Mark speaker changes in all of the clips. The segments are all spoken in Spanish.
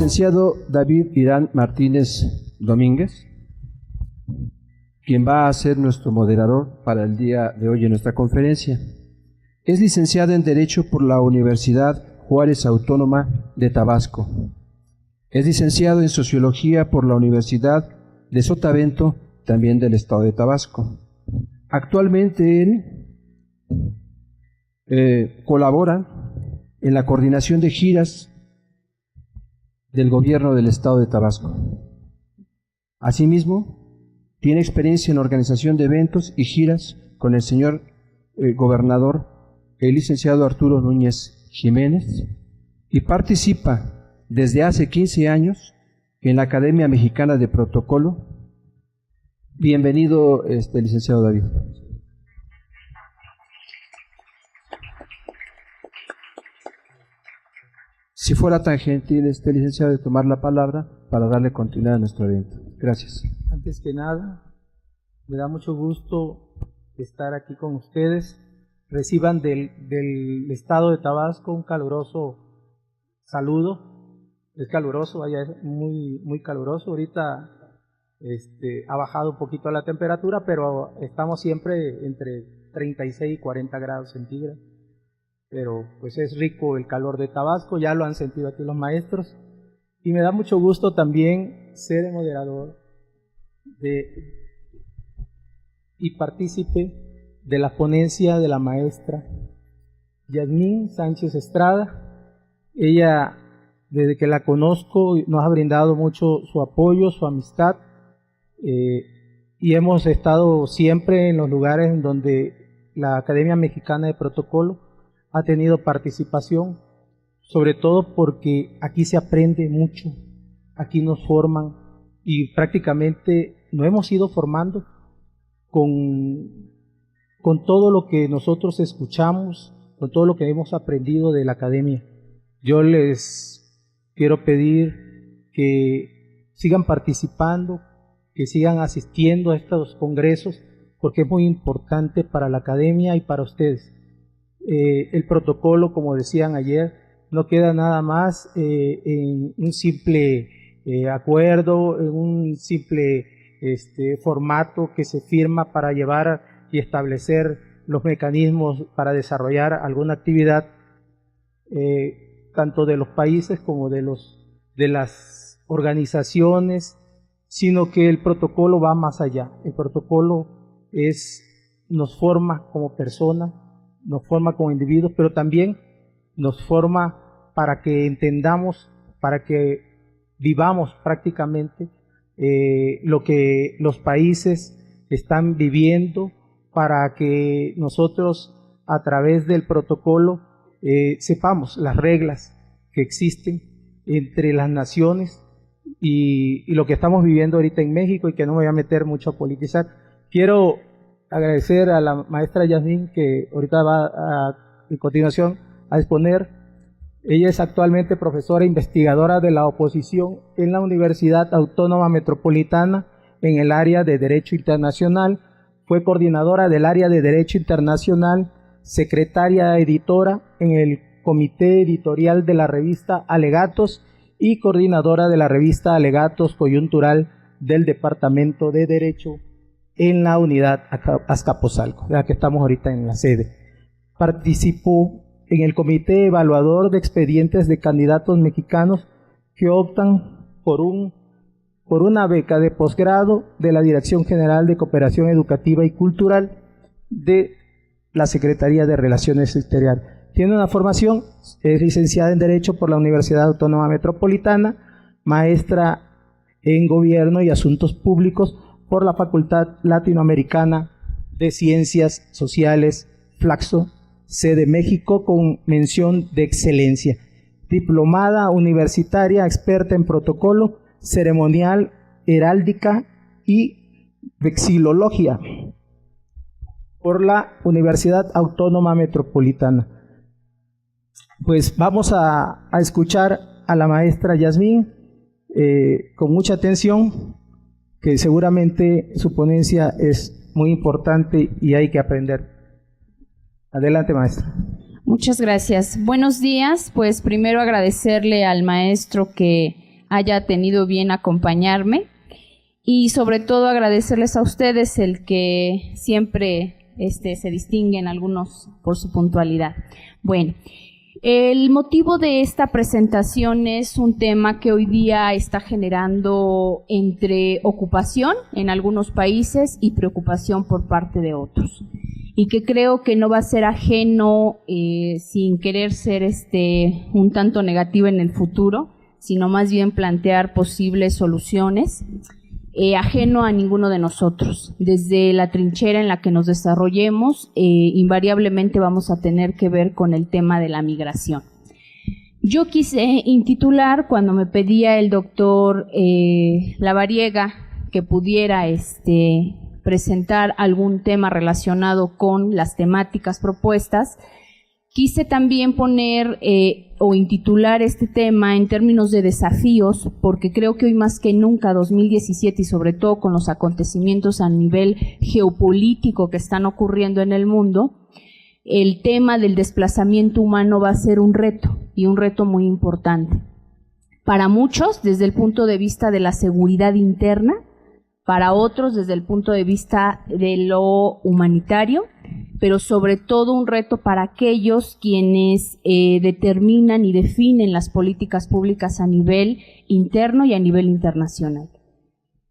Speaker 1: licenciado David Irán Martínez Domínguez, quien va a ser nuestro moderador para el día de hoy en nuestra conferencia. Es licenciado en Derecho por la Universidad Juárez Autónoma de Tabasco. Es licenciado en Sociología por la Universidad de Sotavento, también del estado de Tabasco. Actualmente él colabora en la coordinación de giras del gobierno del estado de Tabasco. Asimismo, tiene experiencia en organización de eventos y giras con el señor gobernador, el licenciado Arturo Núñez Jiménez, y participa desde hace 15 años en la Academia Mexicana de Protocolo. Bienvenido, licenciado David. Si fuera tan gentil, licenciado, de tomar la palabra para darle continuidad a nuestro evento. Gracias.
Speaker 2: Antes que nada, me da mucho gusto estar aquí con ustedes. Reciban del estado de Tabasco un caluroso saludo. Es caluroso, vaya, es muy caluroso. Ahorita ha bajado un poquito la temperatura, pero estamos siempre entre 36 y 40 grados centígrados. Pero pues es rico el calor de Tabasco, ya lo han sentido aquí los maestros. Y me da mucho gusto también ser el moderador y partícipe de la ponencia de la maestra Yasmín Sánchez Estrada. Ella, desde que la conozco, nos ha brindado mucho su apoyo, su amistad, y hemos estado siempre en los lugares en donde la Academia Mexicana de Protocolo ha tenido participación, sobre todo porque aquí se aprende mucho, aquí nos forman y prácticamente nos hemos ido formando con todo lo que nosotros escuchamos, con todo lo que hemos aprendido de la academia. Yo les quiero pedir que sigan participando, que sigan asistiendo a estos congresos, porque es muy importante para la academia y para ustedes. El protocolo, como decían ayer, no queda nada más en un simple acuerdo, en un simple formato que se firma para llevar y establecer los mecanismos para desarrollar alguna actividad, tanto de los países como de las organizaciones, sino que el protocolo va más allá. El protocolo nos forma como personas, nos forma como individuos, pero también nos forma para que entendamos, para que vivamos prácticamente lo que los países están viviendo, para que nosotros a través del protocolo sepamos las reglas que existen entre las naciones y lo que estamos viviendo ahorita en México, y que no me voy a meter mucho a politizar. Quiero agradecer a la maestra Yasmín, que ahorita va a continuación a exponer. Ella es actualmente profesora investigadora de la oposición en la Universidad Autónoma Metropolitana en el área de Derecho Internacional. Fue coordinadora del área de Derecho Internacional, secretaria editora en el comité editorial de la revista Alegatos y coordinadora de la revista Alegatos Coyuntural del Departamento de Derecho en la unidad Azcapotzalco, de la que estamos ahorita en la sede. Participó en el comité evaluador de expedientes de candidatos mexicanos que optan por una beca de posgrado de la Dirección General de Cooperación Educativa y Cultural de la Secretaría de Relaciones Exteriores. Tiene una formación, es licenciada en Derecho por la Universidad Autónoma Metropolitana, maestra en Gobierno y Asuntos Públicos por la Facultad Latinoamericana de Ciencias Sociales, Flaxo, sede México, con mención de excelencia. Diplomada universitaria, experta en protocolo, ceremonial, heráldica y vexilología por la Universidad Autónoma Metropolitana. Pues vamos a escuchar a la maestra Yasmín con mucha atención, que seguramente su ponencia es muy importante y hay que aprender. Adelante, maestra.
Speaker 3: Muchas gracias. Buenos días. Pues primero agradecerle al maestro que haya tenido bien acompañarme y sobre todo agradecerles a ustedes el que siempre se distinguen algunos por su puntualidad. Bueno, el motivo de esta presentación es un tema que hoy día está generando entre ocupación en algunos países y preocupación por parte de otros. Y que creo que no va a ser ajeno, sin querer ser un tanto negativa en el futuro, sino más bien plantear posibles soluciones, ajeno a ninguno de nosotros. Desde la trinchera en la que nos desarrollemos, invariablemente vamos a tener que ver con el tema de la migración. Yo quise intitular, cuando me pedía el doctor Lavariega que pudiera presentar algún tema relacionado con las temáticas propuestas, quise también poner o intitular este tema en términos de desafíos, porque creo que hoy más que nunca, 2017, y sobre todo con los acontecimientos a nivel geopolítico que están ocurriendo en el mundo, el tema del desplazamiento humano va a ser un reto, y un reto muy importante. Para muchos, desde el punto de vista de la seguridad interna, para otros desde el punto de vista de lo humanitario, pero sobre todo un reto para aquellos quienes determinan y definen las políticas públicas a nivel interno y a nivel internacional.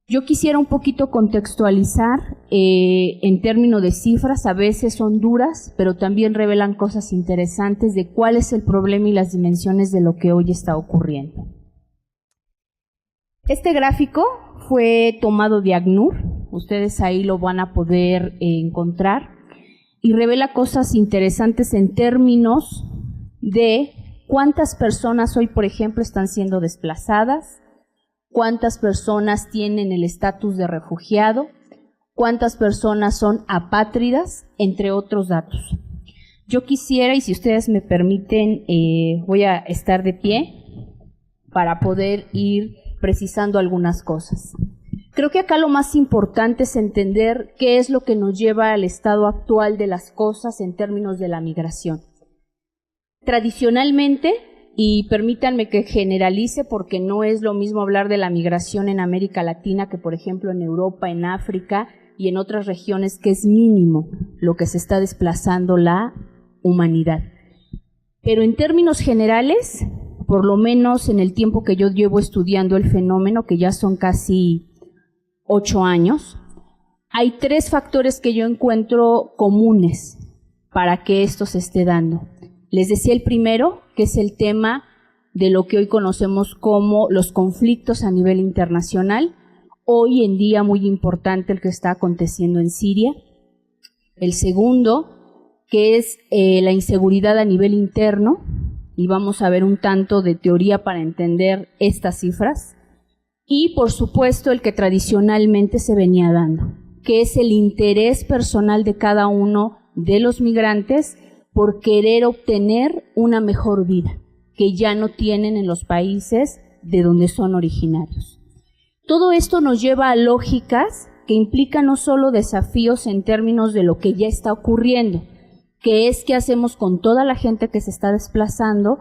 Speaker 3: Yo quisiera un poquito contextualizar en términos de cifras, a veces son duras, pero también revelan cosas interesantes de cuál es el problema y las dimensiones de lo que hoy está ocurriendo. Este gráfico fue tomado de ACNUR, ustedes ahí lo van a poder encontrar, y revela cosas interesantes en términos de cuántas personas hoy, por ejemplo, están siendo desplazadas, cuántas personas tienen el estatus de refugiado, cuántas personas son apátridas, entre otros datos. Yo quisiera, y si ustedes me permiten, voy a estar de pie para poder ir precisando algunas cosas. Creo que acá lo más importante es entender qué es lo que nos lleva al estado actual de las cosas en términos de la migración. Tradicionalmente, y permítanme que generalice porque no es lo mismo hablar de la migración en América Latina que, por ejemplo, en Europa, en África y en otras regiones, que es mínimo lo que se está desplazando la humanidad. Pero en términos generales, por lo menos en el tiempo que yo llevo estudiando el fenómeno, que ya son casi 8 años, hay 3 factores que yo encuentro comunes para que esto se esté dando. Les decía el primero, que es el tema de lo que hoy conocemos como los conflictos a nivel internacional, hoy en día muy importante el que está aconteciendo en Siria. El segundo, que es la inseguridad a nivel interno, y vamos a ver un tanto de teoría para entender estas cifras, y por supuesto el que tradicionalmente se venía dando, que es el interés personal de cada uno de los migrantes por querer obtener una mejor vida, que ya no tienen en los países de donde son originarios. Todo esto nos lleva a lógicas que implican no solo desafíos en términos de lo que ya está ocurriendo, que es qué hacemos con toda la gente que se está desplazando.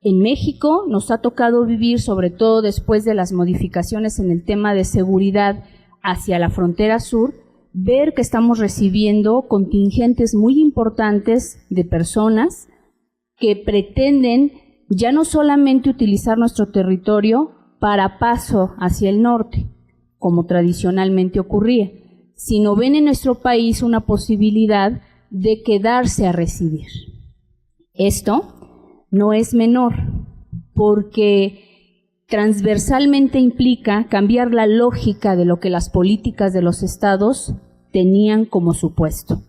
Speaker 3: En México nos ha tocado vivir, sobre todo después de las modificaciones en el tema de seguridad hacia la frontera sur, ver que estamos recibiendo contingentes muy importantes de personas que pretenden ya no solamente utilizar nuestro territorio para paso hacia el norte, como tradicionalmente ocurría, sino ven en nuestro país una posibilidad de quedarse a residir. Esto no es menor, porque transversalmente implica cambiar la lógica de lo que las políticas de los estados tenían como supuesto.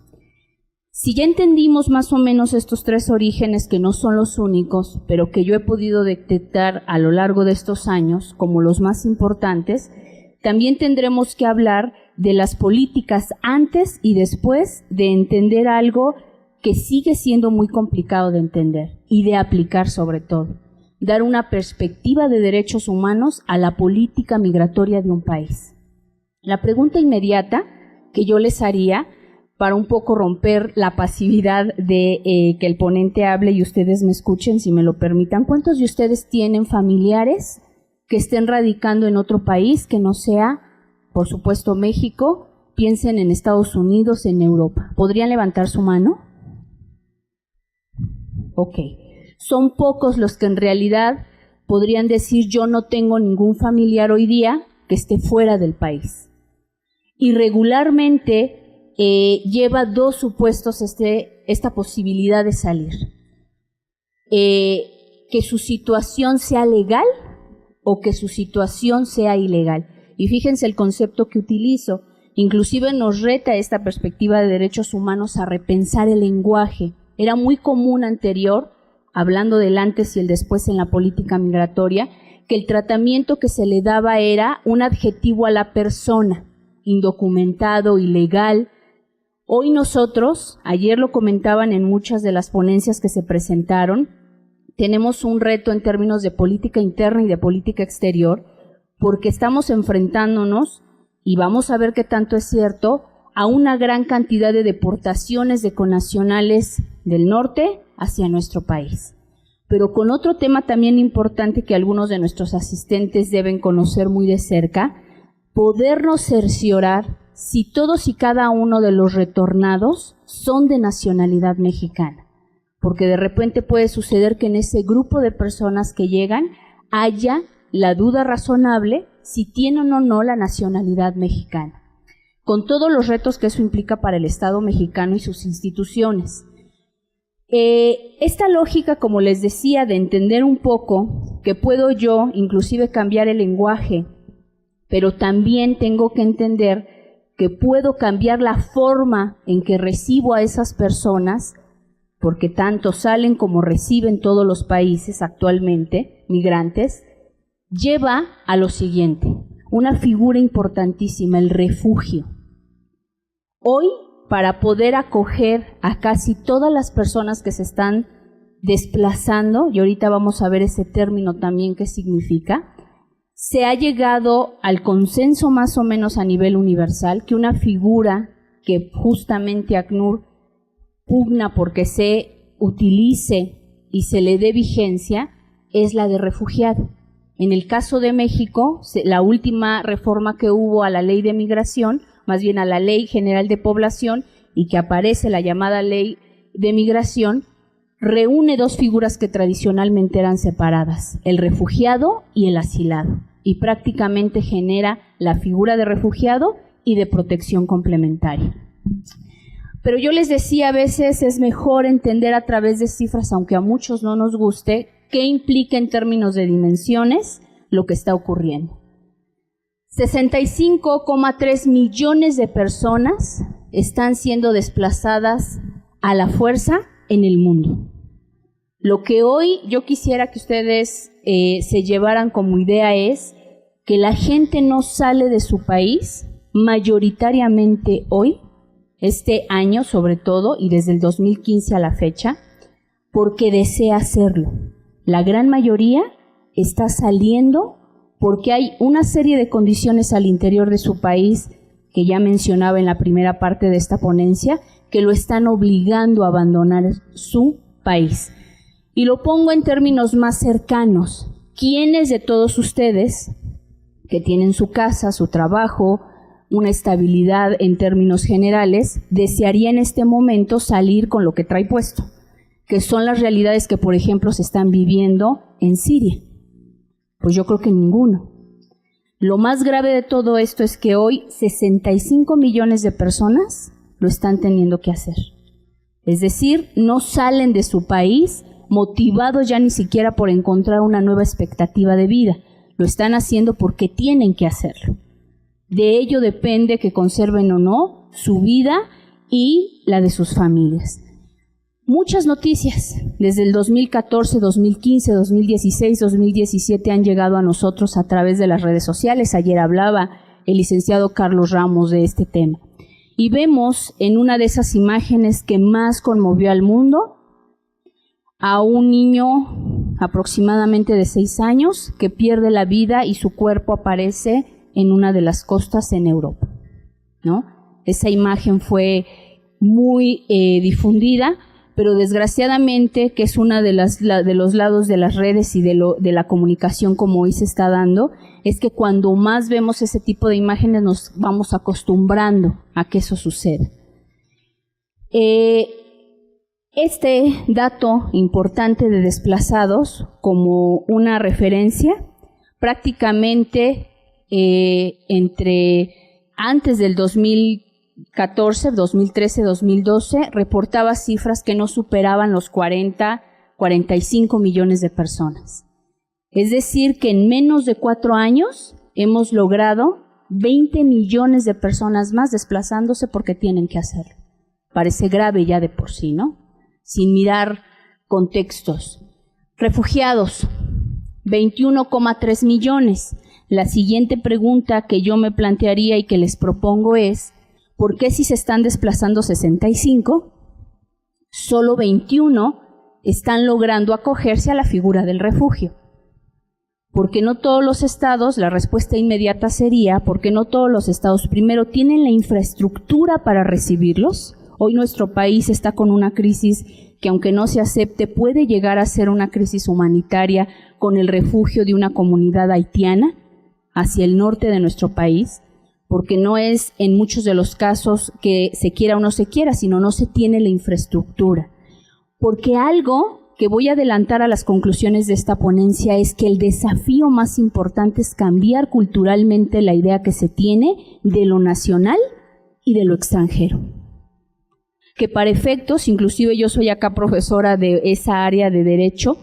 Speaker 3: Si ya entendimos más o menos estos 3 orígenes, que no son los únicos, pero que yo he podido detectar a lo largo de estos años como los más importantes, también tendremos que hablar de las políticas antes y después de entender algo que sigue siendo muy complicado de entender y de aplicar sobre todo. Dar una perspectiva de derechos humanos a la política migratoria de un país. La pregunta inmediata que yo les haría, para un poco romper la pasividad de que el ponente hable y ustedes me escuchen, si me lo permitan, ¿cuántos de ustedes tienen familiares que estén radicando en otro país que no sea, por supuesto, México. Piensen en Estados Unidos, en Europa. ¿Podrían levantar su mano? Ok. Son pocos los que en realidad podrían decir: yo no tengo ningún familiar hoy día que esté fuera del país. Y regularmente lleva dos supuestos esta posibilidad de salir. Que su situación sea legal o que su situación sea ilegal. Y fíjense el concepto que utilizo. Inclusive nos reta esta perspectiva de derechos humanos a repensar el lenguaje. Era muy común anterior, hablando del antes y el después en la política migratoria, que el tratamiento que se le daba era un adjetivo a la persona, indocumentado, ilegal. Hoy nosotros, ayer lo comentaban en muchas de las ponencias que se presentaron, tenemos un reto en términos de política interna y de política exterior, porque estamos enfrentándonos, y vamos a ver qué tanto es cierto, a una gran cantidad de deportaciones de connacionales del norte hacia nuestro país. Pero con otro tema también importante que algunos de nuestros asistentes deben conocer muy de cerca, podernos cerciorar si todos y cada uno de los retornados son de nacionalidad mexicana. Porque de repente puede suceder que en ese grupo de personas que llegan haya la duda razonable si tienen o no la nacionalidad mexicana, con todos los retos que eso implica para el Estado mexicano y sus instituciones. Esta lógica, como les decía, de entender un poco que puedo yo inclusive cambiar el lenguaje, pero también tengo que entender que puedo cambiar la forma en que recibo a esas personas, porque tanto salen como reciben todos los países actualmente, migrantes, lleva a lo siguiente, una figura importantísima, el refugio. Hoy, para poder acoger a casi todas las personas que se están desplazando, y ahorita vamos a ver ese término también qué significa, se ha llegado al consenso más o menos a nivel universal que una figura que justamente ACNUR pugna porque se utilice y se le dé vigencia es la de refugiado. En el caso de México, la última reforma que hubo a la ley de migración, más bien a la Ley General de Población, y que aparece la llamada Ley de Migración, reúne dos figuras que tradicionalmente eran separadas, el refugiado y el asilado, y prácticamente genera la figura de refugiado y de protección complementaria. Pero yo les decía, a veces es mejor entender a través de cifras, aunque a muchos no nos guste, qué implica en términos de dimensiones lo que está ocurriendo. 65,3 millones de personas están siendo desplazadas a la fuerza en el mundo. Lo que hoy yo quisiera que ustedes se llevaran como idea es que la gente no sale de su país mayoritariamente hoy, este año sobre todo, y desde el 2015 a la fecha, porque desea hacerlo. La gran mayoría está saliendo porque hay una serie de condiciones al interior de su país que ya mencionaba en la primera parte de esta ponencia, que lo están obligando a abandonar su país. Y lo pongo en términos más cercanos. ¿Quiénes de todos ustedes que tienen su casa, su trabajo, una estabilidad en términos generales, desearía en este momento salir con lo que trae puesto? Que son las realidades que, por ejemplo, se están viviendo en Siria. Pues yo creo que ninguno. Lo más grave de todo esto es que hoy 65 millones de personas lo están teniendo que hacer. Es decir, no salen de su país motivados ya ni siquiera por encontrar una nueva expectativa de vida. Lo están haciendo porque tienen que hacerlo. De ello depende que conserven o no su vida y la de sus familias. Muchas noticias desde el 2014, 2015, 2016, 2017 han llegado a nosotros a través de las redes sociales. Ayer hablaba el licenciado Carlos Ramos de este tema. Y vemos en una de esas imágenes que más conmovió al mundo a un niño aproximadamente de 6 años que pierde la vida y su cuerpo aparece en una de las costas en Europa, ¿no? Esa imagen fue muy difundida pero desgraciadamente, que es una de los lados de las redes y de la comunicación como hoy se está dando, es que cuando más vemos ese tipo de imágenes nos vamos acostumbrando a que eso suceda. Este dato importante de desplazados como una referencia, prácticamente antes del 2014, 2013, 2012, reportaba cifras que no superaban los 45 millones de personas. Es decir, que en menos de 4 años hemos logrado 20 millones de personas más desplazándose porque tienen que hacerlo. Parece grave ya de por sí, ¿no? Sin mirar contextos. Refugiados, 21,3 millones. La siguiente pregunta que yo me plantearía y que les propongo es, ¿por qué si se están desplazando 65, solo 21 están logrando acogerse a la figura del refugio? Porque no todos los estados, la respuesta inmediata sería, porque no todos los estados primero tienen la infraestructura para recibirlos. Hoy nuestro país está con una crisis que, aunque no se acepte, puede llegar a ser una crisis humanitaria con el refugio de una comunidad haitiana hacia el norte de nuestro país, porque no es en muchos de los casos que se quiera o no se quiera, sino no se tiene la infraestructura. Porque algo que voy a adelantar a las conclusiones de esta ponencia es que el desafío más importante es cambiar culturalmente la idea que se tiene de lo nacional y de lo extranjero. Que para efectos, inclusive yo soy acá profesora de esa área de derecho,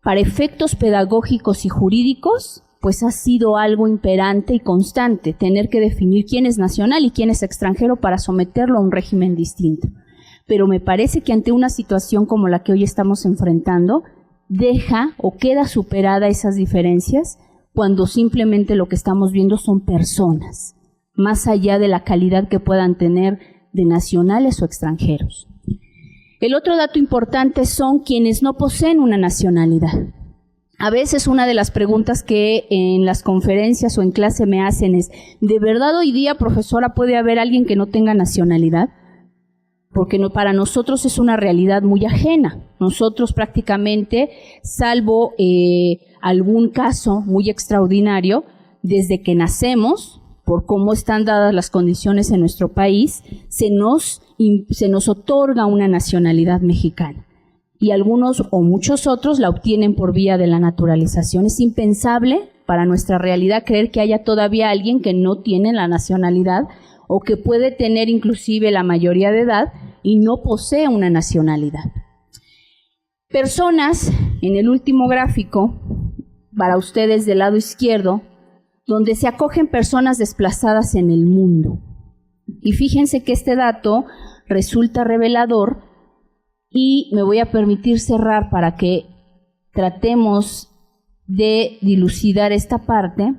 Speaker 3: para efectos pedagógicos y jurídicos, pues ha sido algo imperante y constante, tener que definir quién es nacional y quién es extranjero para someterlo a un régimen distinto. Pero me parece que ante una situación como la que hoy estamos enfrentando, deja o queda superada esas diferencias cuando simplemente lo que estamos viendo son personas, más allá de la calidad que puedan tener de nacionales o extranjeros. El otro dato importante son quienes no poseen una nacionalidad. A veces una de las preguntas que en las conferencias o en clase me hacen es, ¿de verdad hoy día, profesora, puede haber alguien que no tenga nacionalidad? Porque para nosotros es una realidad muy ajena. Nosotros prácticamente, salvo algún caso muy extraordinario, desde que nacemos, por cómo están dadas las condiciones en nuestro país, se nos otorga una nacionalidad mexicana. Y algunos o muchos otros la obtienen por vía de la naturalización. Es impensable para nuestra realidad creer que haya todavía alguien que no tiene la nacionalidad o que puede tener inclusive la mayoría de edad y no posee una nacionalidad. Personas, en el último gráfico, para ustedes del lado izquierdo, donde se acogen personas desplazadas en el mundo. Y fíjense que este dato resulta revelador y me voy a permitir cerrar para que tratemos de dilucidar esta parte,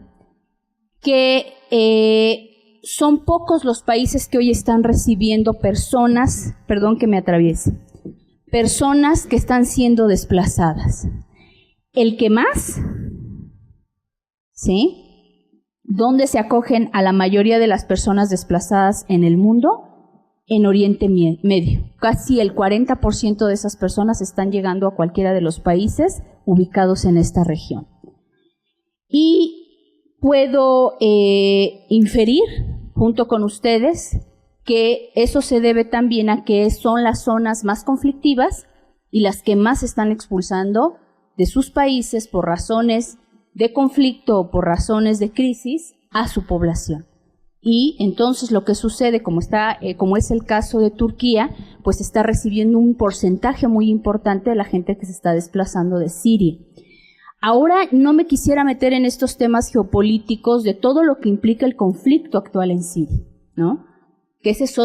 Speaker 3: que son pocos los países que hoy están recibiendo personas, perdón que me atraviese, personas que están siendo desplazadas. El que más, ¿sí?, ¿dónde se acogen a la mayoría de las personas desplazadas en el mundo? En Oriente Medio. Casi el 40% de esas personas están llegando a cualquiera de los países ubicados en esta región. Y puedo inferir, junto con ustedes, que eso se debe también a que son las zonas más conflictivas y las que más están expulsando de sus países por razones de conflicto o por razones de crisis a su población. Y entonces lo que sucede, como es el caso de Turquía, pues está recibiendo un porcentaje muy importante de la gente que se está desplazando de Siria. Ahora no me quisiera meter en estos temas geopolíticos de todo lo que implica el conflicto actual en Siria, ¿no? Que ese es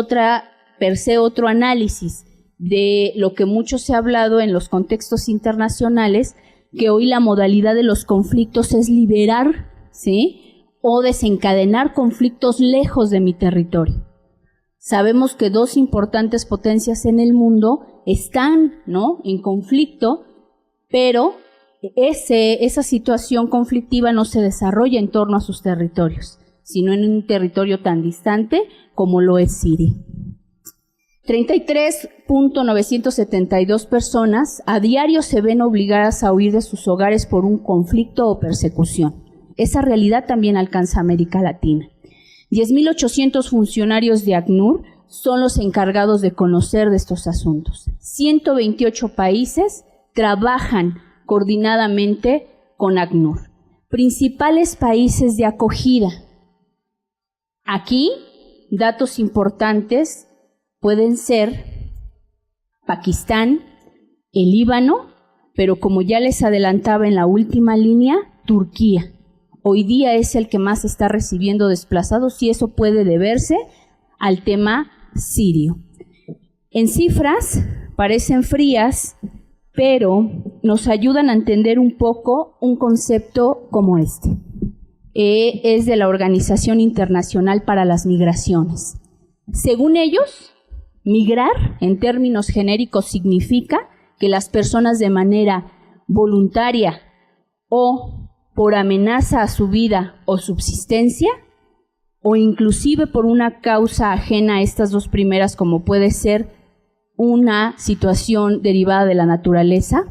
Speaker 3: per se otro análisis de lo que mucho se ha hablado en los contextos internacionales, que hoy la modalidad de los conflictos es liberar, ¿sí?, o desencadenar conflictos lejos de mi territorio. Sabemos que dos importantes potencias en el mundo están, ¿no?, en conflicto, pero esa situación conflictiva no se desarrolla en torno a sus territorios, sino en un territorio tan distante como lo es Siria. 33.972 personas a diario se ven obligadas a huir de sus hogares por un conflicto o persecución. Esa realidad también alcanza América Latina. 10.800 funcionarios de ACNUR son los encargados de conocer de estos asuntos. 128 países trabajan coordinadamente con ACNUR. Principales países de acogida. Aquí, datos importantes pueden ser Pakistán, el Líbano, pero como ya les adelantaba en la última línea, Turquía. Hoy día es el que más está recibiendo desplazados y eso puede deberse al tema sirio. En cifras parecen frías, pero nos ayudan a entender un poco un concepto como este. Es de la Organización Internacional para las Migraciones. Según ellos, migrar, en términos genéricos, significa que las personas de manera voluntaria o por amenaza a su vida o subsistencia, o inclusive por una causa ajena a estas dos primeras, como puede ser una situación derivada de la naturaleza,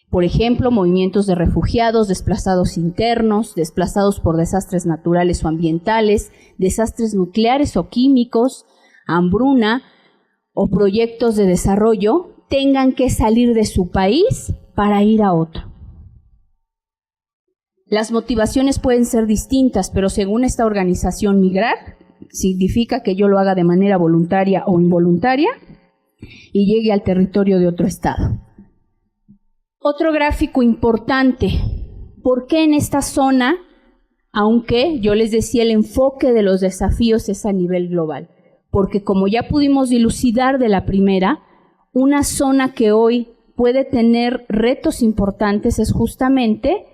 Speaker 3: por ejemplo, movimientos de refugiados, desplazados internos, desplazados por desastres naturales o ambientales, desastres nucleares o químicos, hambruna o proyectos de desarrollo, tengan que salir de su país para ir a otro. Las motivaciones pueden ser distintas, pero según esta organización, migrar significa que yo lo haga de manera voluntaria o involuntaria y llegue al territorio de otro estado. Otro gráfico importante, ¿por qué en esta zona, aunque yo les decía el enfoque de los desafíos es a nivel global? Porque como ya pudimos dilucidar de la primera, una zona que hoy puede tener retos importantes es justamente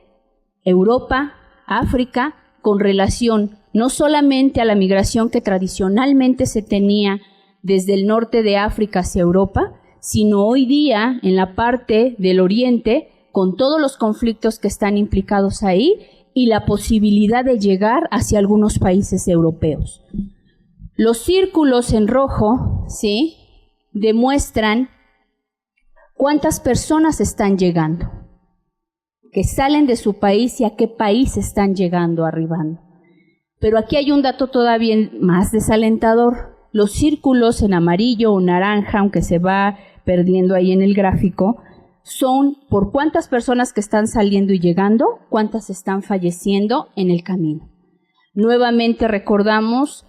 Speaker 3: Europa, África, con relación no solamente a la migración que tradicionalmente se tenía desde el norte de África hacia Europa, sino hoy día en la parte del Oriente, con todos los conflictos que están implicados ahí y la posibilidad de llegar hacia algunos países europeos. Los círculos en rojo, ¿sí?, demuestran cuántas personas están llegando, que salen de su país y a qué país están llegando, arribando. Pero aquí hay un dato todavía más desalentador. Los círculos en amarillo o naranja, aunque se va perdiendo ahí en el gráfico, son por cuántas personas que están saliendo y llegando, cuántas están falleciendo en el camino. Nuevamente recordamos,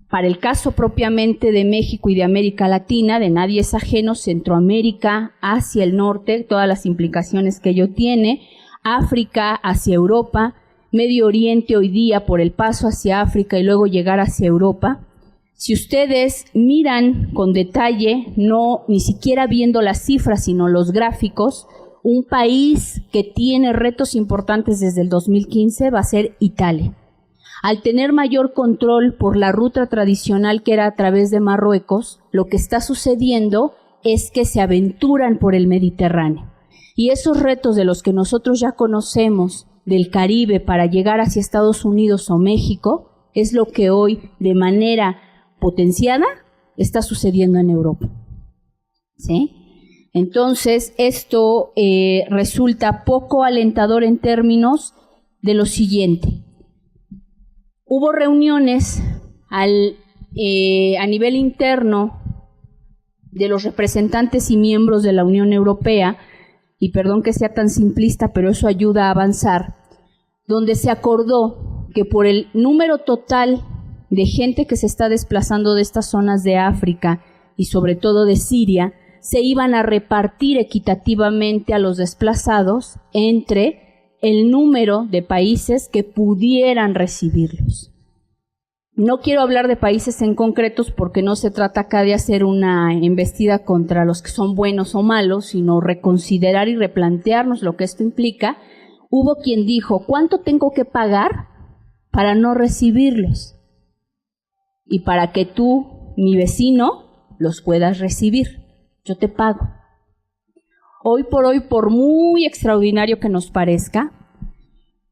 Speaker 3: para el caso propiamente de México y de América Latina, de nadie es ajeno, Centroamérica hacia el norte, todas las implicaciones que ello tiene, África hacia Europa, Medio Oriente hoy día por el paso hacia África y luego llegar hacia Europa. Si ustedes miran con detalle, no ni siquiera viendo las cifras, sino los gráficos, un país que tiene retos importantes desde el 2015 va a ser Italia. Al tener mayor control por la ruta tradicional que era a través de Marruecos, lo que está sucediendo es que se aventuran por el Mediterráneo. Y esos retos de los que nosotros ya conocemos del Caribe para llegar hacia Estados Unidos o México, es lo que hoy de manera potenciada está sucediendo en Europa. ¿Sí? Entonces, esto resulta poco alentador en términos de lo siguiente. Hubo reuniones a nivel interno de los representantes y miembros de la Unión Europea, y perdón que sea tan simplista, pero eso ayuda a avanzar, donde se acordó que por el número total de gente que se está desplazando de estas zonas de África y sobre todo de Siria, se iban a repartir equitativamente a los desplazados entre el número de países que pudieran recibirlos. No quiero hablar de países en concretos porque no se trata acá de hacer una embestida contra los que son buenos o malos, sino reconsiderar y replantearnos lo que esto implica. Hubo quien dijo, ¿cuánto tengo que pagar para no recibirlos? Y para que tú, mi vecino, los puedas recibir. Yo te pago. Hoy, por muy extraordinario que nos parezca,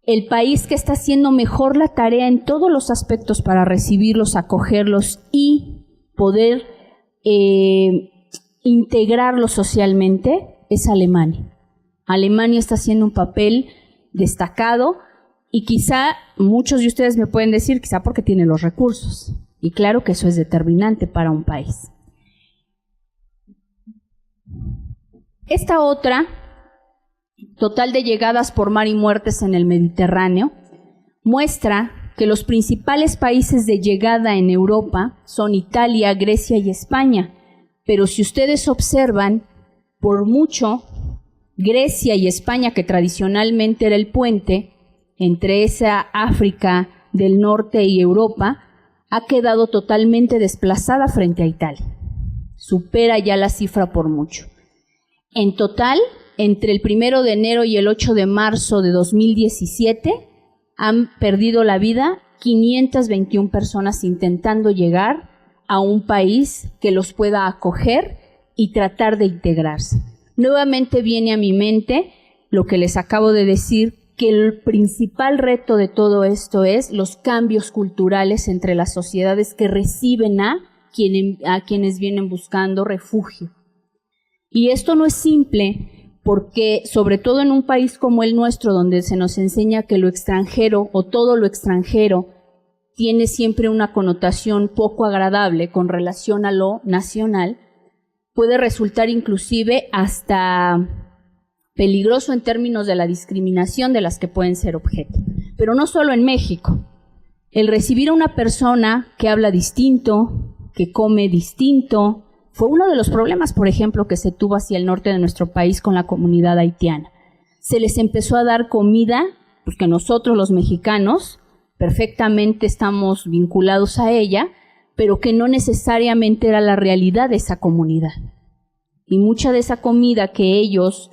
Speaker 3: el país que está haciendo mejor la tarea en todos los aspectos para recibirlos, acogerlos y poder integrarlo socialmente es Alemania. Alemania está haciendo un papel destacado y quizá muchos de ustedes me pueden decir, quizá porque tiene los recursos. Y claro que eso es determinante para un país. Esta otra, total de llegadas por mar y muertes en el Mediterráneo, muestra que los principales países de llegada en Europa son Italia, Grecia y España. Pero si ustedes observan, por mucho, Grecia y España, que tradicionalmente era el puente entre esa África del norte y Europa, ha quedado totalmente desplazada frente a Italia. Supera ya la cifra por mucho. En total, entre el 1 de enero y el 8 de marzo de 2017, han perdido la vida 521 personas intentando llegar a un país que los pueda acoger y tratar de integrarse. Nuevamente viene a mi mente lo que les acabo de decir, que el principal reto de todo esto es los cambios culturales entre las sociedades que reciben a quienes vienen buscando refugio. Y esto no es simple porque, sobre todo en un país como el nuestro, donde se nos enseña que lo extranjero o todo lo extranjero tiene siempre una connotación poco agradable con relación a lo nacional, puede resultar inclusive hasta peligroso en términos de la discriminación de las que pueden ser objeto. Pero no solo en México. El recibir a una persona que habla distinto, que come distinto, fue uno de los problemas, por ejemplo, que se tuvo hacia el norte de nuestro país con la comunidad haitiana. Se les empezó a dar comida, pues que nosotros los mexicanos perfectamente estamos vinculados a ella, pero que no necesariamente era la realidad de esa comunidad. Y mucha de esa comida que ellos,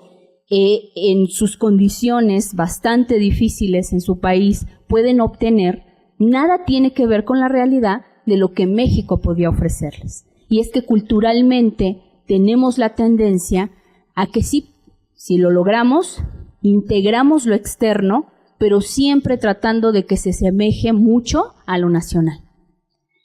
Speaker 3: en sus condiciones bastante difíciles en su país, pueden obtener, nada tiene que ver con la realidad de lo que México podía ofrecerles. Y es que culturalmente tenemos la tendencia a que sí, si lo logramos, integramos lo externo, pero siempre tratando de que se asemeje mucho a lo nacional.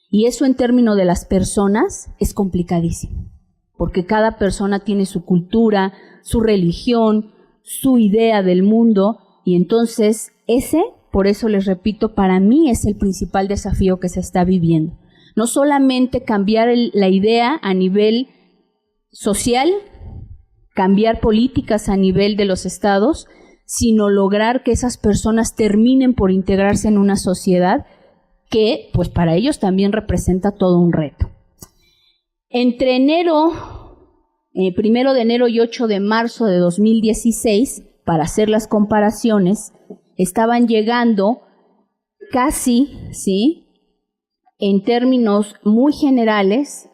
Speaker 3: Y eso en términos de las personas es complicadísimo, porque cada persona tiene su cultura, su religión, su idea del mundo, y entonces por eso les repito, para mí es el principal desafío que se está viviendo. No solamente cambiar la idea a nivel social, cambiar políticas a nivel de los estados, sino lograr que esas personas terminen por integrarse en una sociedad que, pues para ellos también representa todo un reto. Entre 1 de enero y 8 de marzo de 2016, para hacer las comparaciones, estaban llegando casi, ¿sí?, en términos muy generales,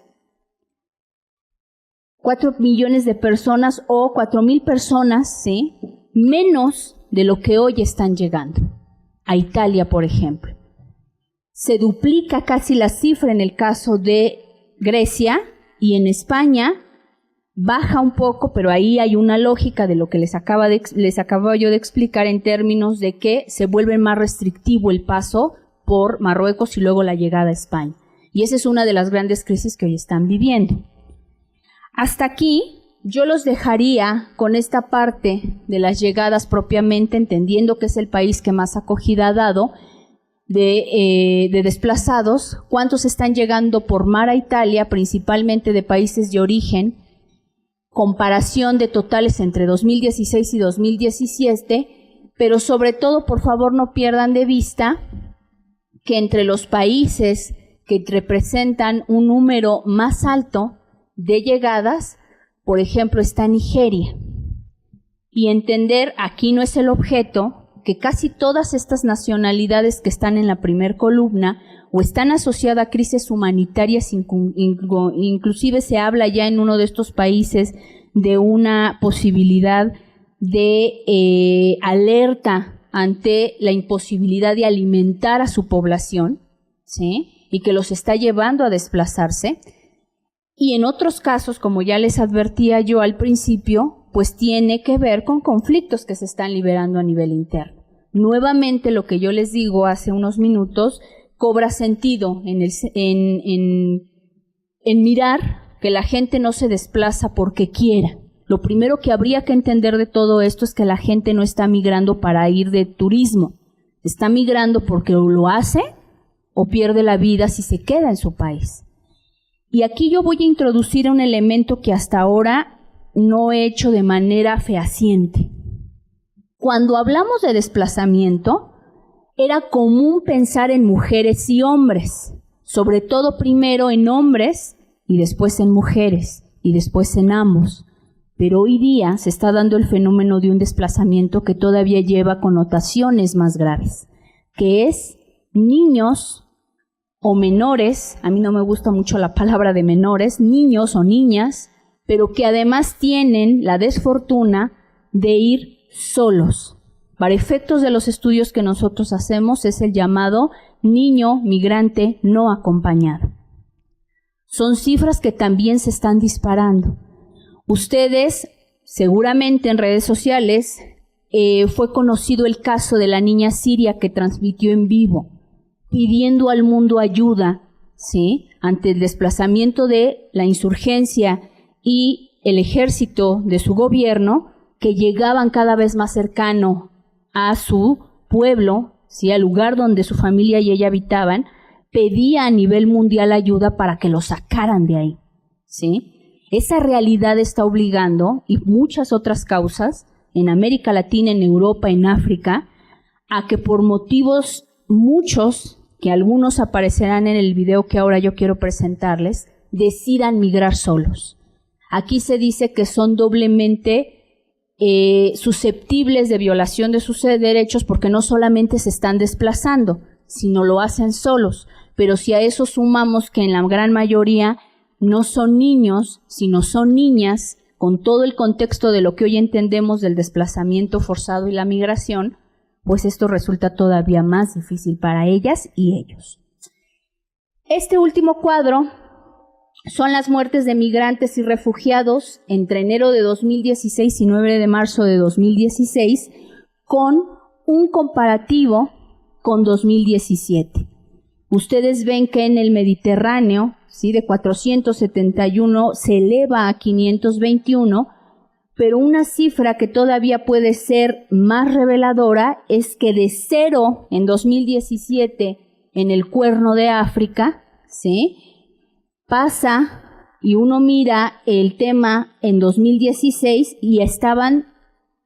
Speaker 3: 4 millones de personas o 4,000 personas, ¿sí?, menos de lo que hoy están llegando. A Italia, por ejemplo. Se duplica casi la cifra en el caso de Grecia, y en España baja un poco, pero ahí hay una lógica de lo que les acababa yo de explicar en términos de que se vuelve más restrictivo el paso por Marruecos y luego la llegada a España. Y esa es una de las grandes crisis que hoy están viviendo. Hasta aquí yo los dejaría con esta parte de las llegadas propiamente, entendiendo que es el país que más acogida ha dado de desplazados. ¿Cuántos están llegando por mar a Italia, principalmente de países de origen? Comparación de totales entre 2016 y 2017, pero sobre todo, por favor, no pierdan de vista que entre los países que representan un número más alto de llegadas, por ejemplo, está Nigeria. Y entender, aquí no es el objeto, que casi todas estas nacionalidades que están en la primer columna o están asociadas a crisis humanitarias, inclusive se habla ya en uno de estos países de una posibilidad de alerta ante la imposibilidad de alimentar a su población, ¿sí?, y que los está llevando a desplazarse. Y en otros casos, como ya les advertía yo al principio, pues tiene que ver con conflictos que se están liberando a nivel interno. Nuevamente, lo que yo les digo hace unos minutos cobra sentido en mirar que la gente no se desplaza porque quiera. Lo primero que habría que entender de todo esto es que la gente no está migrando para ir de turismo, está migrando porque o lo hace o pierde la vida si se queda en su país. Y aquí yo voy a introducir un elemento que hasta ahora no he hecho de manera fehaciente. Cuando hablamos de desplazamiento, era común pensar en mujeres y hombres, sobre todo primero en hombres y después en mujeres y después en ambos. Pero hoy día se está dando el fenómeno de un desplazamiento que todavía lleva connotaciones más graves, que es niños o menores, a mí no me gusta mucho la palabra de menores, niños o niñas, pero que además tienen la desfortuna de ir solos. Para efectos de los estudios que nosotros hacemos es el llamado niño migrante no acompañado. Son cifras que también se están disparando. Ustedes, seguramente en redes sociales, fue conocido el caso de la niña siria que transmitió en vivo, pidiendo al mundo ayuda, ¿sí?, ante el desplazamiento de la insurgencia y el ejército de su gobierno, que llegaban cada vez más cercano a su pueblo, ¿sí?, al lugar donde su familia y ella habitaban, pedía a nivel mundial ayuda para que lo sacaran de ahí, ¿sí? Esa realidad está obligando, y muchas otras causas, en América Latina, en Europa, en África, a que por motivos muchos, que algunos aparecerán en el video que ahora yo quiero presentarles, decidan migrar solos. Aquí se dice que son doblemente susceptibles de violación de sus derechos porque no solamente se están desplazando, sino lo hacen solos. Pero si a eso sumamos que en la gran mayoría no son niños, sino son niñas, con todo el contexto de lo que hoy entendemos del desplazamiento forzado y la migración, pues esto resulta todavía más difícil para ellas y ellos. Este último cuadro son las muertes de migrantes y refugiados entre enero de 2016 y 9 de marzo de 2016, con un comparativo con 2017. Ustedes ven que en el Mediterráneo, ¿sí?, de 471 se eleva a 521, pero una cifra que todavía puede ser más reveladora es que de 0 en 2017 en el Cuerno de África, ¿sí?, pasa y uno mira el tema en 2016 y estaban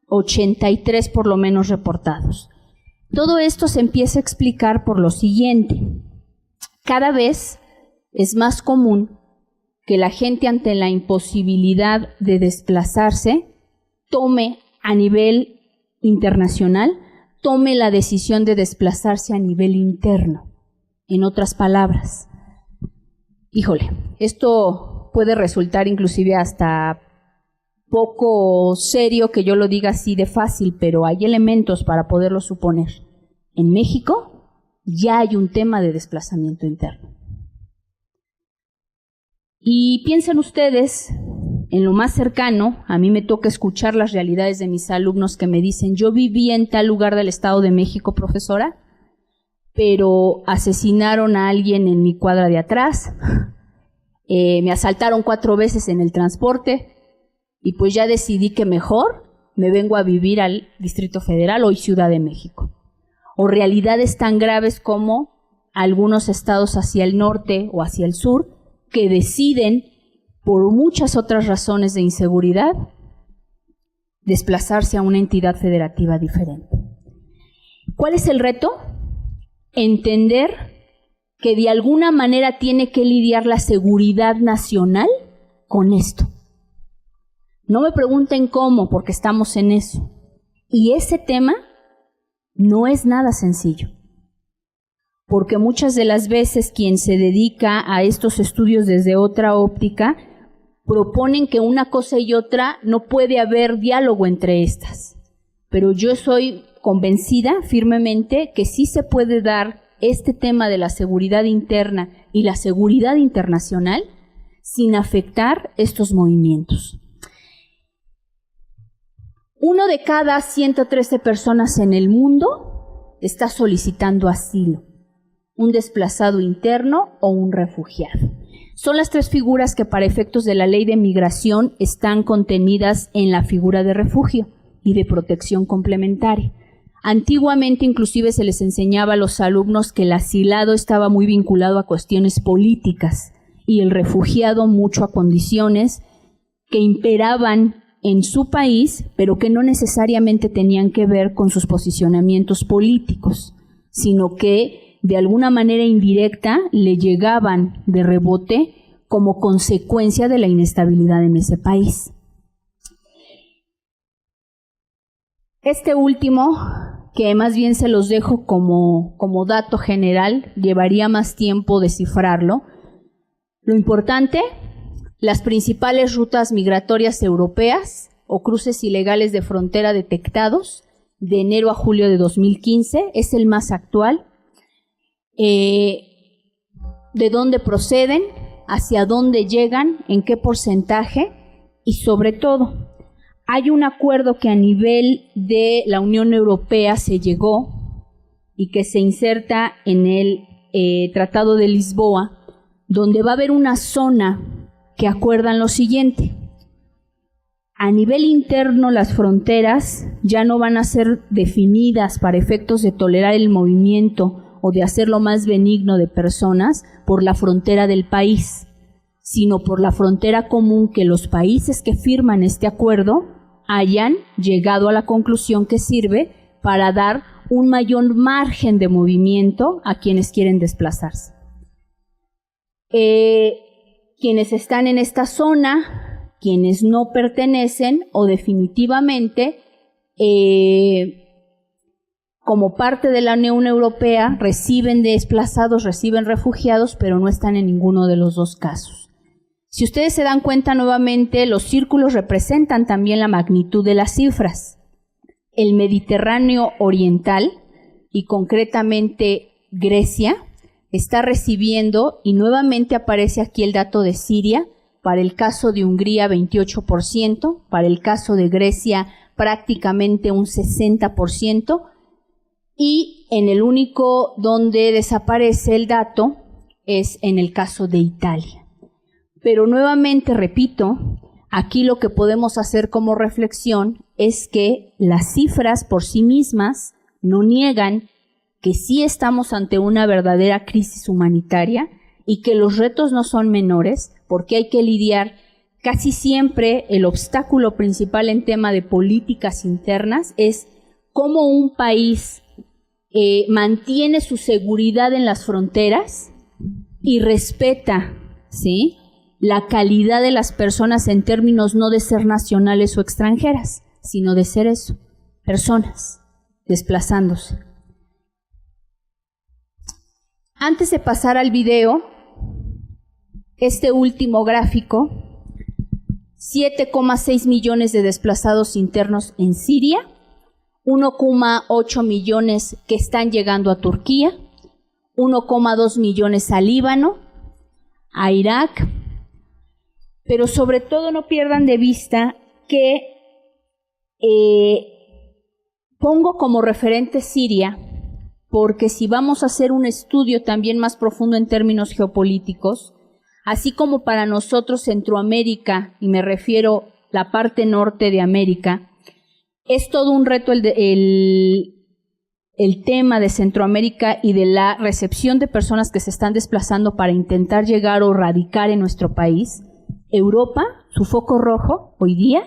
Speaker 3: 83 por lo menos reportados. Todo esto se empieza a explicar por lo siguiente. Cada vez es más común que la gente, ante la imposibilidad de desplazarse, tome a nivel internacional, tome la decisión de desplazarse a nivel interno. En otras palabras, híjole, esto puede resultar inclusive hasta poco serio que yo lo diga así de fácil, pero hay elementos para poderlo suponer. En México ya hay un tema de desplazamiento interno. Y piensen ustedes en lo más cercano. A mí me toca escuchar las realidades de mis alumnos que me dicen: yo viví en tal lugar del Estado de México, profesora, pero asesinaron a alguien en mi cuadra de atrás, me asaltaron 4 veces en el transporte y pues ya decidí que mejor me vengo a vivir al Distrito Federal, hoy Ciudad de México. O realidades tan graves como algunos estados hacia el norte o hacia el sur que deciden, por muchas otras razones de inseguridad, desplazarse a una entidad federativa diferente. ¿Cuál es el reto? Entender que de alguna manera tiene que lidiar la seguridad nacional con esto. No me pregunten cómo, porque estamos en eso. Y ese tema no es nada sencillo, porque muchas de las veces quien se dedica a estos estudios desde otra óptica proponen que una cosa y otra no puede haber diálogo entre estas. Pero yo soy convencida firmemente que sí se puede dar este tema de la seguridad interna y la seguridad internacional sin afectar estos movimientos. 1 de cada 113 personas en el mundo está solicitando asilo, un desplazado interno o un refugiado. Son las tres figuras que para efectos de la ley de migración están contenidas en la figura de refugio y de protección complementaria. Antiguamente inclusive se les enseñaba a los alumnos que el asilado estaba muy vinculado a cuestiones políticas y el refugiado mucho a condiciones que imperaban en su país, pero que no necesariamente tenían que ver con sus posicionamientos políticos, sino que de alguna manera indirecta le llegaban de rebote como consecuencia de la inestabilidad en ese país. Este último, que más bien se los dejo como dato general, llevaría más tiempo descifrarlo. Lo importante, las principales rutas migratorias europeas o cruces ilegales de frontera detectados de enero a julio de 2015, es el más actual. De dónde proceden, hacia dónde llegan, en qué porcentaje y sobre todo hay un acuerdo que a nivel de la Unión Europea se llegó y que se inserta en el Tratado de Lisboa, donde va a haber una zona que acuerdan lo siguiente. A nivel interno, las fronteras ya no van a ser definidas para efectos de tolerar el movimiento o de hacerlo más benigno de personas por la frontera del país, sino por la frontera común que los países que firman este acuerdo hayan llegado a la conclusión que sirve para dar un mayor margen de movimiento a quienes quieren desplazarse. Quienes están en esta zona, quienes no pertenecen o definitivamente como parte de la Unión Europea reciben desplazados, reciben refugiados, pero no están en ninguno de los dos casos. Si ustedes se dan cuenta nuevamente, los círculos representan también la magnitud de las cifras. El Mediterráneo Oriental, y concretamente Grecia, está recibiendo, y nuevamente aparece aquí el dato de Siria, para el caso de Hungría 28%, para el caso de Grecia prácticamente un 60%, y en el único donde desaparece el dato es en el caso de Italia. Pero nuevamente repito, aquí lo que podemos hacer como reflexión es que las cifras por sí mismas no niegan que sí estamos ante una verdadera crisis humanitaria y que los retos no son menores, porque hay que lidiar casi siempre. El obstáculo principal en tema de políticas internas es cómo un país mantiene su seguridad en las fronteras y respeta, ¿sí?, la calidad de las personas en términos no de ser nacionales o extranjeras, sino de ser eso, personas desplazándose. Antes de pasar al video, este último gráfico, 7,6 millones de desplazados internos en Siria, 1,8 millones que están llegando a Turquía, 1,2 millones a Líbano, a Irak, pero sobre todo no pierdan de vista que pongo como referente Siria, porque si vamos a hacer un estudio también más profundo en términos geopolíticos, así como para nosotros Centroamérica, y me refiero la parte norte de América, es todo un reto el tema de Centroamérica y de la recepción de personas que se están desplazando para intentar llegar o radicar en nuestro país. Europa, su foco rojo hoy día,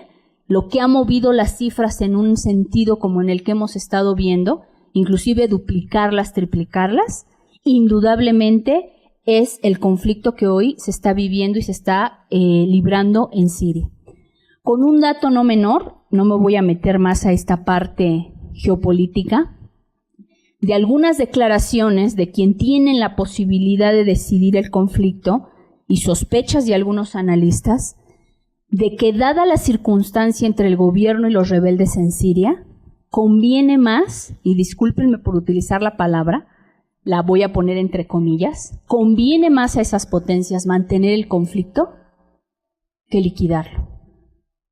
Speaker 3: lo que ha movido las cifras en un sentido como en el que hemos estado viendo, inclusive duplicarlas, triplicarlas, indudablemente es el conflicto que hoy se está viviendo y se está librando en Siria. Con un dato no menor, no me voy a meter más a esta parte geopolítica, de algunas declaraciones de quien tienen la posibilidad de decidir el conflicto y sospechas de algunos analistas de que, dada la circunstancia entre el gobierno y los rebeldes en Siria, conviene más, y discúlpenme por utilizar la palabra, la voy a poner entre comillas, conviene más a esas potencias mantener el conflicto que liquidarlo,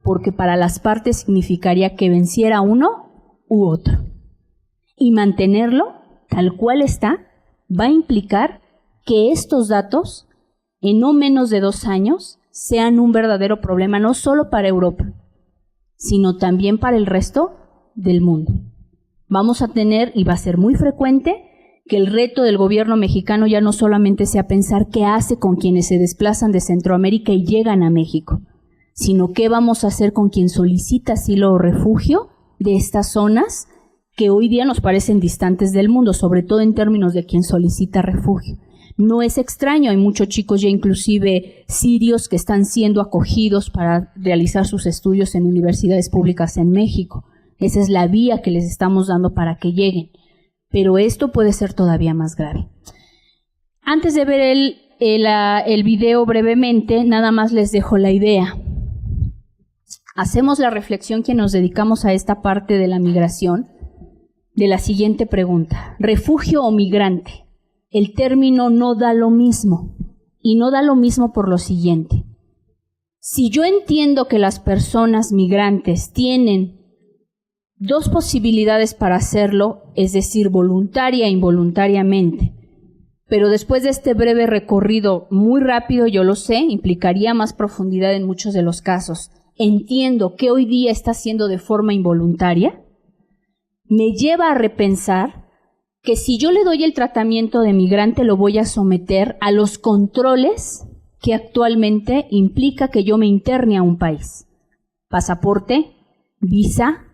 Speaker 3: porque para las partes significaría que venciera uno u otro, y mantenerlo tal cual está va a implicar que estos datos en no menos de 2 años, sean un verdadero problema, no solo para Europa, sino también para el resto del mundo. Vamos a tener, y va a ser muy frecuente, que el reto del gobierno mexicano ya no solamente sea pensar qué hace con quienes se desplazan de Centroamérica y llegan a México, sino qué vamos a hacer con quien solicita asilo o refugio de estas zonas que hoy día nos parecen distantes del mundo, sobre todo en términos de quien solicita refugio. No es extraño, hay muchos chicos ya inclusive sirios que están siendo acogidos para realizar sus estudios en universidades públicas en México. Esa es la vía que les estamos dando para que lleguen. Pero esto puede ser todavía más grave. Antes de ver el video brevemente, nada más les dejo la idea. Hacemos la reflexión que nos dedicamos a esta parte de la migración de la siguiente pregunta: ¿refugio o migrante? El término no da lo mismo, y no da lo mismo por lo siguiente. Si yo entiendo que las personas migrantes tienen 2 posibilidades para hacerlo, es decir, voluntaria e involuntariamente, pero después de este breve recorrido muy rápido, yo lo sé, implicaría más profundidad en muchos de los casos. Entiendo que hoy día está siendo de forma involuntaria, me lleva a repensar que si yo le doy el tratamiento de migrante, lo voy a someter a los controles que actualmente implica que yo me interne a un país. Pasaporte, visa,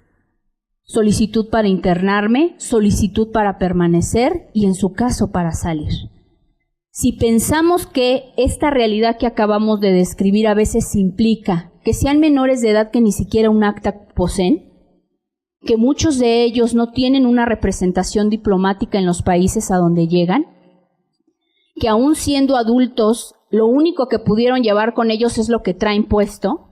Speaker 3: solicitud para internarme, solicitud para permanecer y en su caso para salir. Si pensamos que esta realidad que acabamos de describir a veces implica que sean menores de edad que ni siquiera un acta poseen, que muchos de ellos no tienen una representación diplomática en los países a donde llegan, que aún siendo adultos, lo único que pudieron llevar con ellos es lo que traen puesto,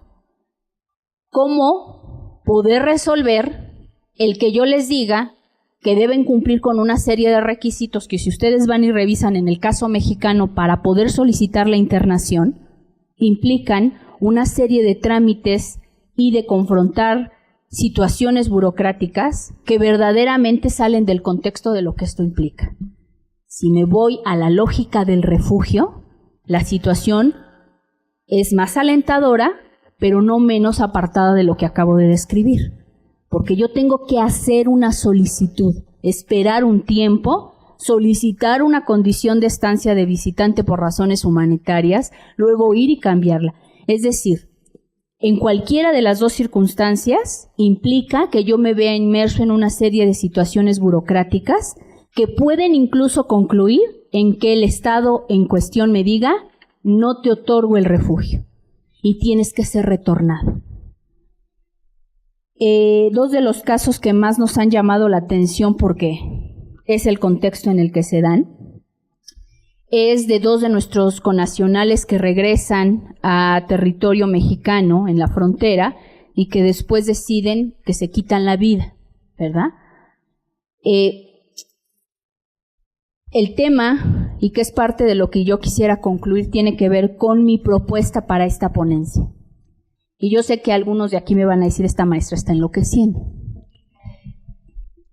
Speaker 3: ¿cómo poder resolver el que yo les diga que deben cumplir con una serie de requisitos que si ustedes van y revisan en el caso mexicano para poder solicitar la internación, implican una serie de trámites y de confrontar situaciones burocráticas que verdaderamente salen del contexto de lo que esto implica? Si me voy a la lógica del refugio, la situación es más alentadora, pero no menos apartada de lo que acabo de describir. Porque yo tengo que hacer una solicitud, esperar un tiempo, solicitar una condición de estancia de visitante por razones humanitarias, luego ir y cambiarla. Es decir, en cualquiera de las 2 circunstancias implica que yo me vea inmerso en una serie de situaciones burocráticas que pueden incluso concluir en que el Estado en cuestión me diga: no te otorgo el refugio y tienes que ser retornado. 2 de los casos que más nos han llamado la atención porque es el contexto en el que se dan, es de 2 de nuestros connacionales que regresan a territorio mexicano en la frontera y que después deciden que se quitan la vida, ¿verdad? El tema, y que es parte de lo que yo quisiera concluir, tiene que ver con mi propuesta para esta ponencia. Y yo sé que algunos de aquí me van a decir: esta maestra está enloqueciendo.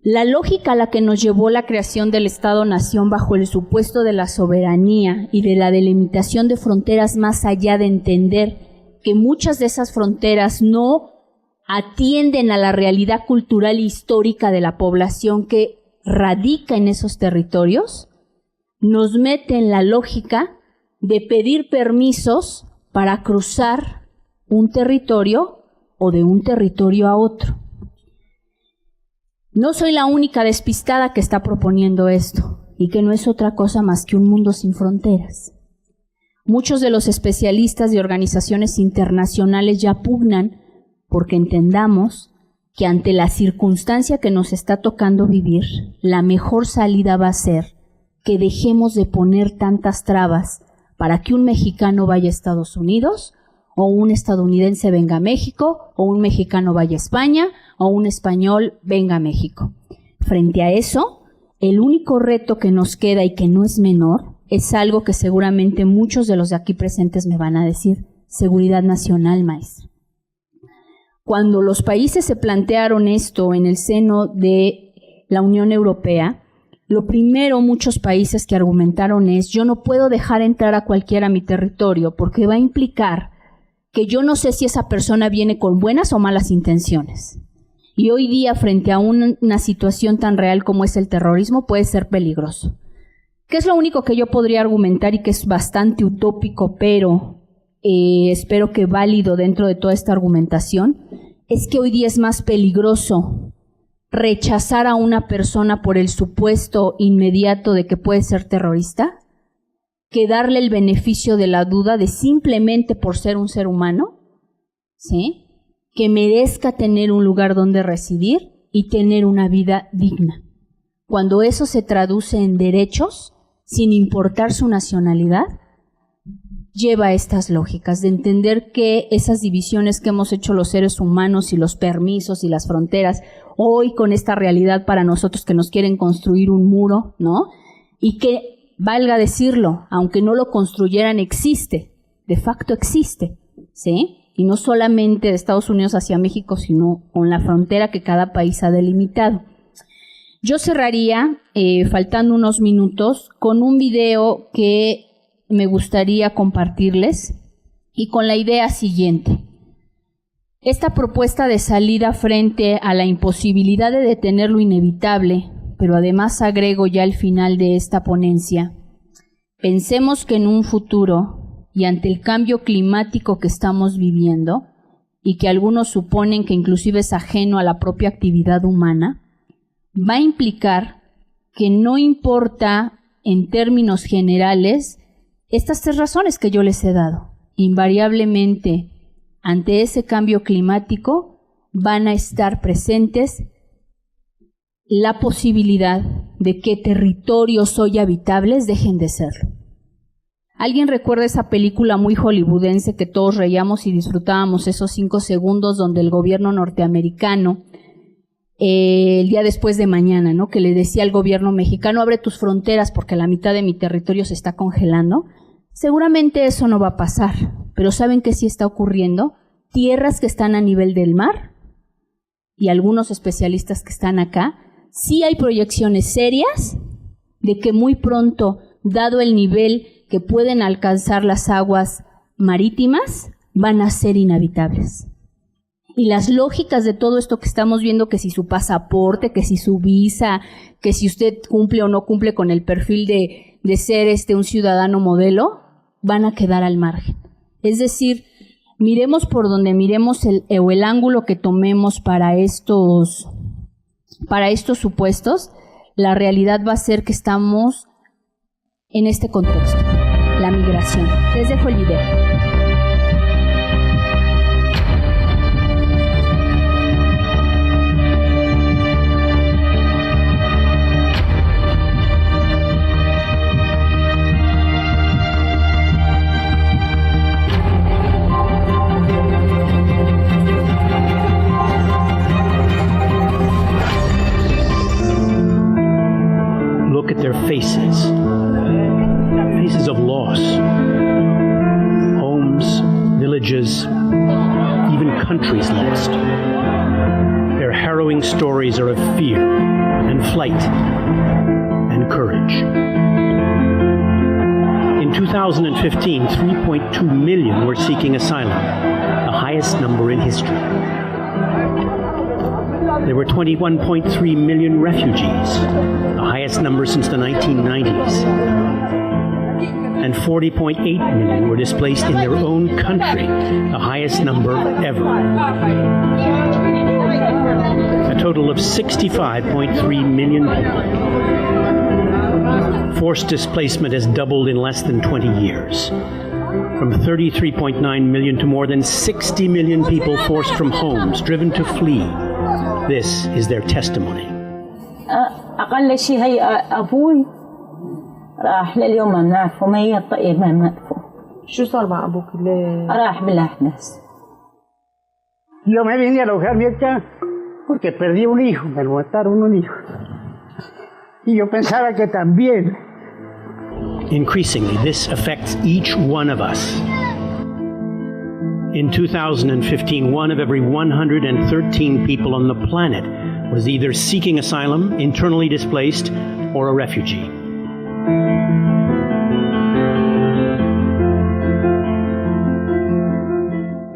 Speaker 3: La lógica a la que nos llevó la creación del Estado-Nación bajo el supuesto de la soberanía y de la delimitación de fronteras, más allá de entender que muchas de esas fronteras no atienden a la realidad cultural e histórica de la población que radica en esos territorios, nos mete en la lógica de pedir permisos para cruzar un territorio o de un territorio a otro. No soy la única despistada que está proponiendo esto, y que no es otra cosa más que un mundo sin fronteras. Muchos de los especialistas y organizaciones internacionales ya pugnan porque entendamos que ante la circunstancia que nos está tocando vivir, la mejor salida va a ser que dejemos de poner tantas trabas para que un mexicano vaya a Estados Unidos, o un estadounidense venga a México, o un mexicano vaya a España, o un español venga a México. Frente a eso, el único reto que nos queda y que no es menor, es algo que seguramente muchos de los de aquí presentes me van a decir: seguridad nacional, maestra. Cuando los países se plantearon esto en el seno de la Unión Europea, lo primero muchos países que argumentaron es: yo no puedo dejar entrar a cualquiera a mi territorio porque va a implicar que yo no sé si esa persona viene con buenas o malas intenciones. Y hoy día, frente a una situación tan real como es el terrorismo, puede ser peligroso. ¿Qué es lo único que yo podría argumentar y que es bastante utópico, pero espero que válido dentro de toda esta argumentación? Es que hoy día es más peligroso rechazar a una persona por el supuesto inmediato de que puede ser terrorista que darle el beneficio de la duda de simplemente por ser un ser humano, ¿sí?, que merezca tener un lugar donde residir y tener una vida digna. Cuando eso se traduce en derechos, sin importar su nacionalidad, lleva a estas lógicas de entender que esas divisiones que hemos hecho los seres humanos y los permisos y las fronteras, hoy con esta realidad para nosotros que nos quieren construir un muro, ¿no? Y que, valga decirlo, aunque no lo construyeran, existe, de facto existe, ¿sí? Y no solamente de Estados Unidos hacia México, sino con la frontera que cada país ha delimitado. Yo cerraría, faltando unos minutos, con un video que me gustaría compartirles y con la idea siguiente. Esta propuesta de salida frente a la imposibilidad de detener lo inevitable, pero además agrego ya al final de esta ponencia, pensemos que en un futuro y ante el cambio climático que estamos viviendo y que algunos suponen que inclusive es ajeno a la propia actividad humana, va a implicar que no importa en términos generales estas 3 razones que yo les he dado. Invariablemente, ante ese cambio climático, van a estar presentes la posibilidad de que territorios hoy habitables dejen de serlo. ¿Alguien recuerda esa película muy hollywoodense que todos reíamos y disfrutábamos esos 5 segundos donde el gobierno norteamericano, el día después de mañana, ¿no?, que le decía al gobierno mexicano: abre tus fronteras porque la mitad de mi territorio se está congelando? Seguramente eso no va a pasar, pero ¿saben qué sí está ocurriendo? Tierras que están a nivel del mar, y algunos especialistas que están acá, sí hay proyecciones serias de que muy pronto, dado el nivel que pueden alcanzar las aguas marítimas, van a ser inhabitables. Y las lógicas de todo esto que estamos viendo, que si su pasaporte, que si su visa, que si usted cumple o no cumple con el perfil de ser un ciudadano modelo, van a quedar al margen. Es decir, miremos por donde miremos el ángulo que tomemos para estos supuestos, la realidad va a ser que estamos en este contexto, la migración. Les dejo el video.
Speaker 4: Look at their faces of loss. Homes, villages, even countries lost. Their harrowing stories are of fear and flight and courage. In 2015, 3.2 million were seeking asylum, the highest number in history. There were 21.3 million refugees, the highest number since the 1990s. And 40.8 million were displaced in their own country, the highest number ever. A total of 65.3 million people. Forced displacement has doubled in less than 20 years. From 33.9 million to more than 60 million people forced from homes, driven to flee. This is their testimony.
Speaker 5: أقل شيء هي أبوي راح لليوم ما بنعرفه، ما هي الطقية ما بنعرفه.
Speaker 6: شو صار مع أبوك؟
Speaker 5: راح بالأحداث.
Speaker 7: Yo me vine a alojarme acá porque perdí un hijo, me lo mataron un hijo. Y yo pensaba que también.
Speaker 4: Increasingly, this affects each one of us. In 2015, 1 of every 113 people on the planet was either seeking asylum, internally displaced, or a refugee.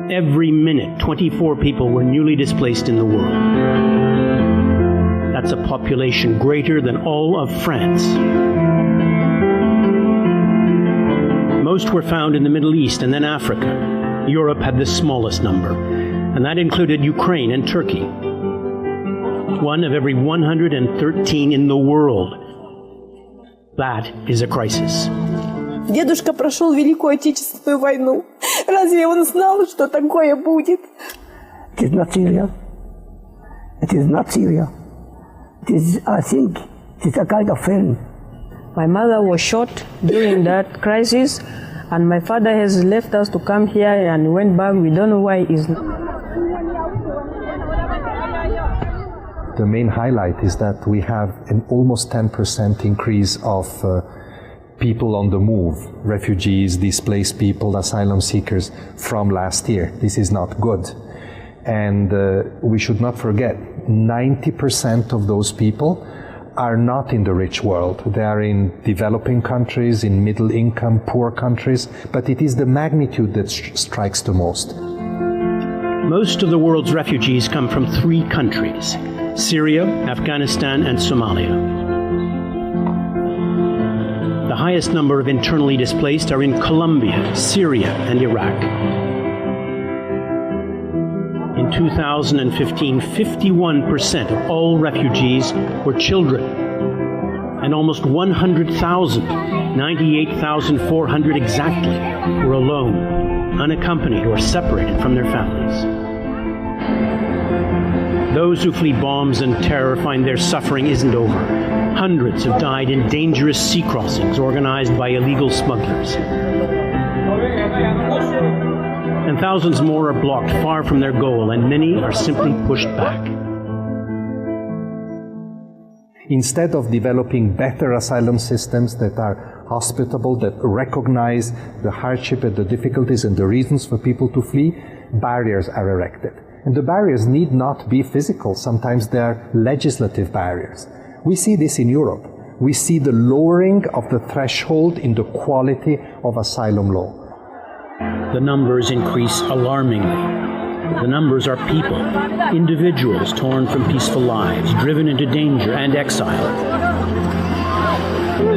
Speaker 4: Every minute, 24 people were newly displaced in the world. That's a population greater than all of France. Most were found in the Middle East and then Africa. Europe had the smallest number, and that included Ukraine and Turkey. One of every 113 in the world. That is a crisis.
Speaker 6: Дедушка прошел Великую Отечественную войну. Разве он знал, что такое будет?
Speaker 7: It is not Syria. It is not Syria. It is, I think, it is a kind of film.
Speaker 6: My mother was shot during that crisis, and my father has left us to come here and went back. We don't know why he's not.
Speaker 8: The main highlight is that we have an almost 10% increase of people on the move, refugees, displaced people, asylum seekers from last year. This is not good. And we should not forget, 90% of those people are not in the rich world. They are in developing countries, in middle income, poor countries, but it is the magnitude that strikes the most.
Speaker 4: Most of the world's refugees come from 3 countries: Syria, Afghanistan, and Somalia. The highest number of internally displaced are in Colombia, Syria, and Iraq. In 2015, 51% of all refugees were children, and almost 100,000, 98,400 exactly, were alone, unaccompanied or separated from their families. Those who flee bombs and terror find their suffering isn't over. Hundreds have died in dangerous sea crossings organized by illegal smugglers. And thousands more are blocked far from their goal, and many are simply pushed back.
Speaker 8: Instead of developing better asylum systems that are hospitable, that recognize the hardship and the difficulties and the reasons for people to flee, barriers are erected. And the barriers need not be physical. Sometimes they are legislative barriers. We see this in Europe. We see the lowering of the threshold in the quality of asylum law.
Speaker 4: The numbers increase alarmingly. The numbers are people, individuals torn from peaceful lives, driven into danger and exile.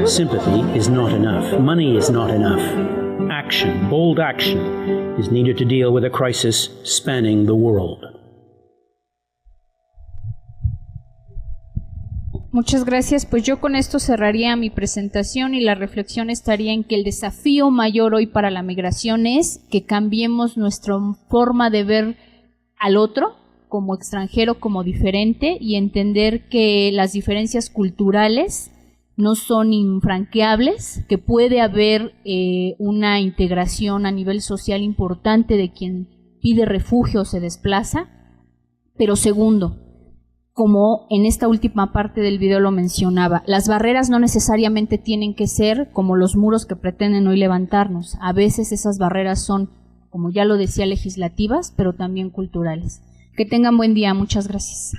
Speaker 4: Sympathy is not enough. Money is not enough. Action, bold action, is needed to deal with a crisis spanning the world.
Speaker 3: Muchas gracias. Pues yo con esto cerraría mi presentación y la reflexión estaría en que el desafío mayor hoy para la migración es que cambiemos nuestra forma de ver al otro como extranjero, como diferente, y entender que las diferencias culturales no son infranqueables, que puede haber una integración a nivel social importante de quien pide refugio o se desplaza. Pero segundo, como en esta última parte del video lo mencionaba, las barreras no necesariamente tienen que ser como los muros que pretenden hoy levantarnos. A veces esas barreras son, como ya lo decía, legislativas, pero también culturales. Que tengan buen día. Muchas gracias.